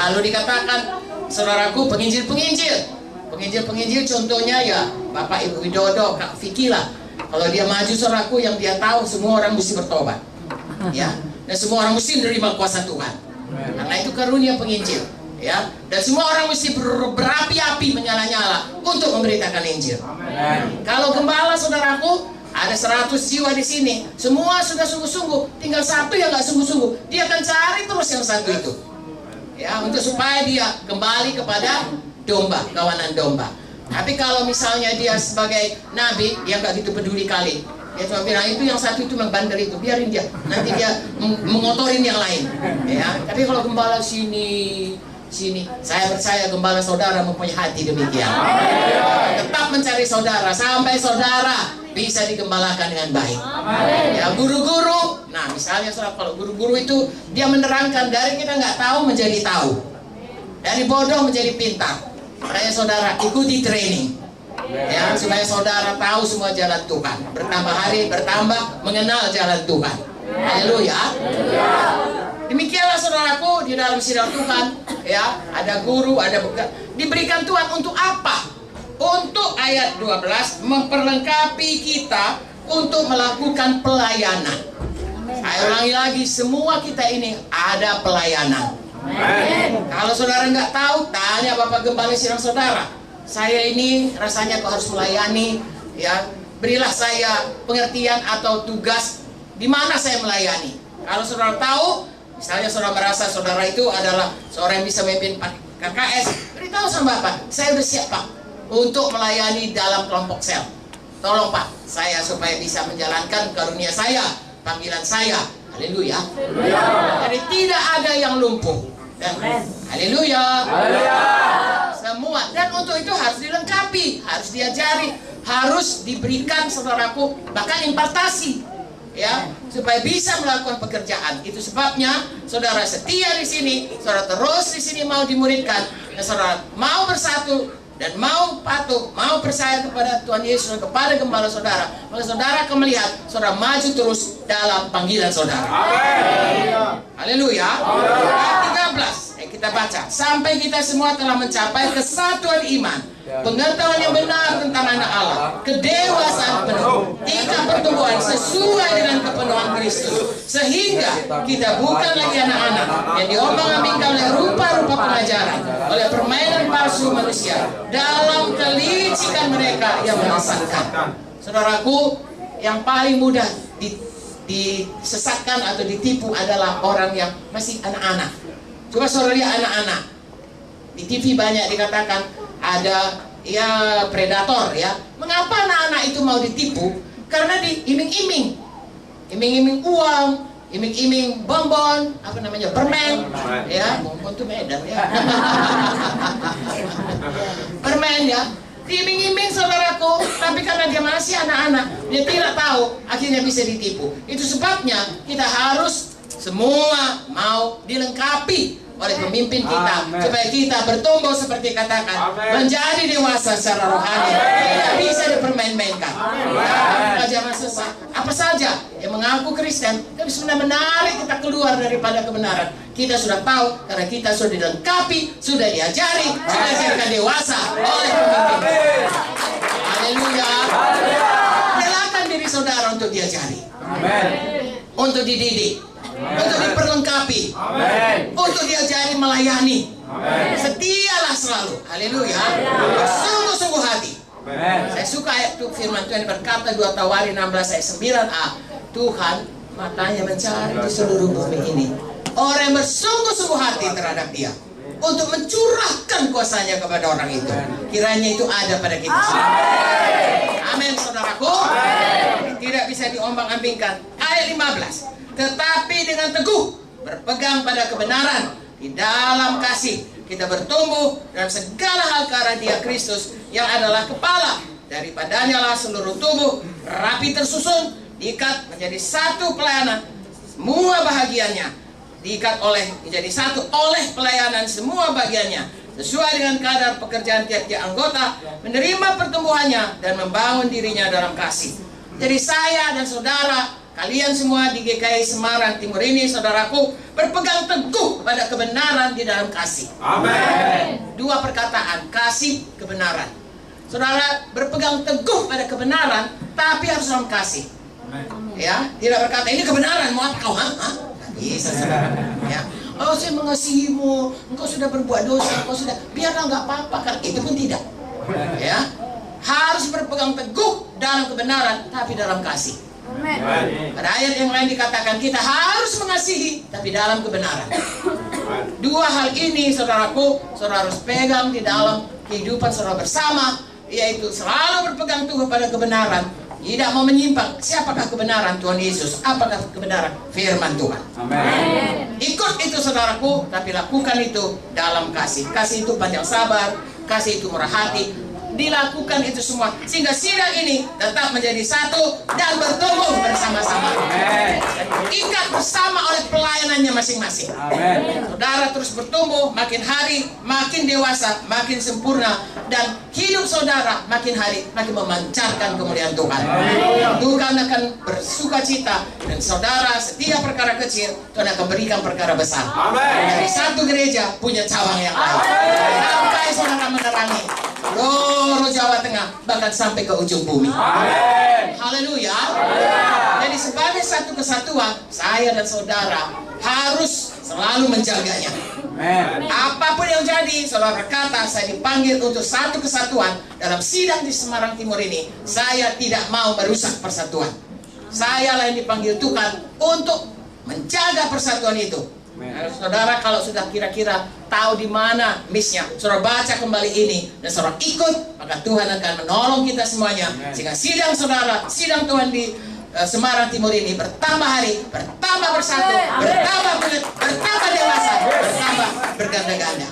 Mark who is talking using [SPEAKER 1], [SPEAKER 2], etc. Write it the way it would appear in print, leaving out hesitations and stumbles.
[SPEAKER 1] Lalu dikatakan, saudaraku, penginjil-penginjil contohnya ya Bapak Ibu Widodo, Kak Vicky lah. Kalau dia maju, saudaraku, yang dia tahu semua orang mesti bertobat, ya, dan semua orang mesti menerima kuasa Tuhan. Karena itu karunia penginjil, ya, dan semua orang mesti berapi-api, menyala-nyala untuk memberitakan Injil. Kalau gembala, saudaraku, ada 100 jiwa di sini, semua sudah sungguh-sungguh, tinggal satu yang nggak sungguh-sungguh, dia akan cari terus yang satu itu, ya, untuk supaya dia kembali kepada domba, kawanan domba. Tapi kalau misalnya dia sebagai nabi, dia nggak gitu peduli kali. Dia cuma bilang, itu yang satu itu membandel itu, biarin dia, nanti dia mengotorin yang lain, ya. Tapi kalau gembala sini, saya percaya gembala saudara mempunyai hati demikian. Tetap mencari saudara sampai saudara bisa digembalakan dengan baik. Ya, guru-guru, nah misalnya kalau guru-guru itu dia menerangkan dari kita nggak tahu menjadi tahu, dari bodoh menjadi pintar. Makanya saudara ikuti training, ya, supaya saudara tahu semua jalan Tuhan. Bertambah hari bertambah mengenal jalan Tuhan. Haleluya. Demikianlah saudaraku di dalam sidang Tuhan, ya, ada guru, ada diberikan Tuhan untuk apa? Untuk ayat 12 memperlengkapi kita untuk melakukan pelayanan. Saya ulangi lagi, semua kita ini ada pelayanan. Kalau saudara nggak tahu, tanya Bapak Gembala sidang saudara. Saya ini rasanya kok harus melayani, ya, berilah saya pengertian atau tugas di mana saya melayani. Kalau saudara tahu, misalnya saudara merasa saudara itu adalah seorang yang bisa memimpin KKS, beritahu sama Bapak, saya udah siap Pak untuk melayani dalam kelompok sel. Tolong Pak, saya supaya bisa menjalankan karunia saya, panggilan saya. Haleluya. Jadi tidak ada yang lumpuh. Haleluya. Semua, dan untuk itu harus dilengkapi, harus diajari, harus diberikan saudaraku, bahkan impartasi, ya, supaya bisa melakukan pekerjaan. Itu sebabnya saudara setia di sini, saudara terus di sini mau dimuridkan, dan saudara mau bersatu dan mau patuh, mau percaya kepada Tuhan Yesus dan kepada gembala saudara, maka saudara akan melihat saudara maju terus dalam panggilan saudara. Haleluya. Ayat 13 kita baca, sampai kita semua telah mencapai kesatuan iman, pengetahuan yang benar tentang anak Allah, kedewasaan penuh, tingkat pertumbuhan sesuai dengan kepenuhan Kristus, sehingga kita bukan lagi anak-anak yang diombang-ambingkan oleh rupa-rupa pengajaran, oleh permainan palsu manusia, dalam kelicikan mereka yang menyesatkan. Saudaraku, yang paling mudah disesatkan atau ditipu adalah orang yang masih anak-anak. Coba saudara lihat anak-anak di TV, banyak dikatakan ada ya predator, ya. Mengapa anak-anak itu mau ditipu? Karena diiming-iming, iming-iming uang, iming-iming bonbon, apa namanya, permen, ya, bonbon itu Medan, ya. Permen, ya, diiming-iming saudaraku, tapi karena dia masih anak-anak, dia tidak tahu, akhirnya bisa ditipu. Itu sebabnya kita harus semua mau dilengkapi oleh pemimpin kita, supaya kita bertumbuh seperti katakan, menjadi dewasa secara rohani, tidak bisa dipermain-mainkan. Jangan sesat. Apa saja yang mengaku Kristen, tapi sebenarnya menarik kita keluar daripada kebenaran. Kita sudah tahu karena kita sudah dilengkapi, sudah diajari, sudah dijadikan dewasa oleh pemimpin. Haleluya. Relakan diri saudara untuk diajari, untuk dididik, untuk diperlengkapi, untuk diajari melayani. Setialah selalu, haleluya, sungguh-sungguh hati. Saya suka ayat itu, firman Tuhan berkata 2 Tawari 16 ayat 9a, Tuhan matanya mencari di seluruh bumi ini orang yang bersungguh-sungguh hati terhadap dia, untuk mencurahkan kuasanya kepada orang itu. Kiranya itu ada pada kita semua. Amin, saudaraku. Tidak bisa diombang-ambingkan. Ayat 15, tetapi dengan teguh berpegang pada kebenaran di dalam kasih, kita bertumbuh dalam segala hal ke arah Dia Kristus yang adalah kepala. Daripadanya lah seluruh tubuh rapi tersusun, diikat menjadi satu pelayanan, semua bahagiannya diikat oleh menjadi satu oleh pelayanan semua bagiannya, sesuai dengan kadar pekerjaan tiap-tiap anggota, menerima pertumbuhannya dan membangun dirinya dalam kasih. Jadi saya dan saudara, kalian semua di GKI Semarang Timur ini, saudaraku, berpegang teguh pada kebenaran di dalam kasih.
[SPEAKER 2] Amin.
[SPEAKER 1] Dua perkataan, kasih, kebenaran. Saudara berpegang teguh pada kebenaran, tapi harus dalam kasih. Ya, tidak berkata ini kebenaran, mau apa kau? Bisa, saudara. Ya. Oh, saya mengasihimu, engkau sudah berbuat dosa, engkau sudah, biarlah nggak apa-apa, kan itu pun tidak. Ya, harus berpegang teguh dalam kebenaran, tapi dalam kasih. Pada ayat yang lain dikatakan kita harus mengasihi, tapi dalam kebenaran. Dua hal ini, saudaraku, saudara harus pegang di dalam kehidupan saudara bersama, yaitu selalu berpegang teguh pada kebenaran. Tidak mau menyimpang. Siapakah kebenaran? Tuhan Yesus. Apakah kebenaran? Firman Tuhan. Amin. Ikut itu saudaraku, tapi lakukan itu dalam kasih. Kasih itu panjang sabar, kasih itu murah hati. Dilakukan itu semua sehingga sidang ini tetap menjadi satu dan bertumbuh bersama-sama. Ikat bersama oleh pelayanannya masing-masing. Saudara terus bertumbuh, makin hari makin dewasa, makin sempurna, dan hidup saudara makin hari makin memancarkan kemuliaan Tuhan. Tuhan akan bersuka cita, dan saudara setiap perkara kecil Tuhan akan berikan perkara besar. Dari satu gereja punya cabang yang lain, sampai saudara menerangi seluruh Jawa Tengah, bahkan sampai ke ujung bumi. Haleluya. Jadi sebagai satu kesatuan, saya dan saudara harus selalu menjaganya. Apapun yang jadi, saudara kata saya dipanggil untuk satu kesatuan dalam sidang di Semarang Timur ini, saya tidak mau merusak persatuan. Saya lah yang dipanggil Tuhan untuk menjaga persatuan itu. Saudara kalau sudah kira-kira tahu di mana missnya, saudara baca kembali ini dan saudara ikut, maka Tuhan akan menolong kita semuanya. Sehingga sidang saudara, sidang Tuhan di Semarang Timur ini bertambah hari, bertambah bersatu, bertambah kuat, bertambah dewasa, bertambah berganda-ganda.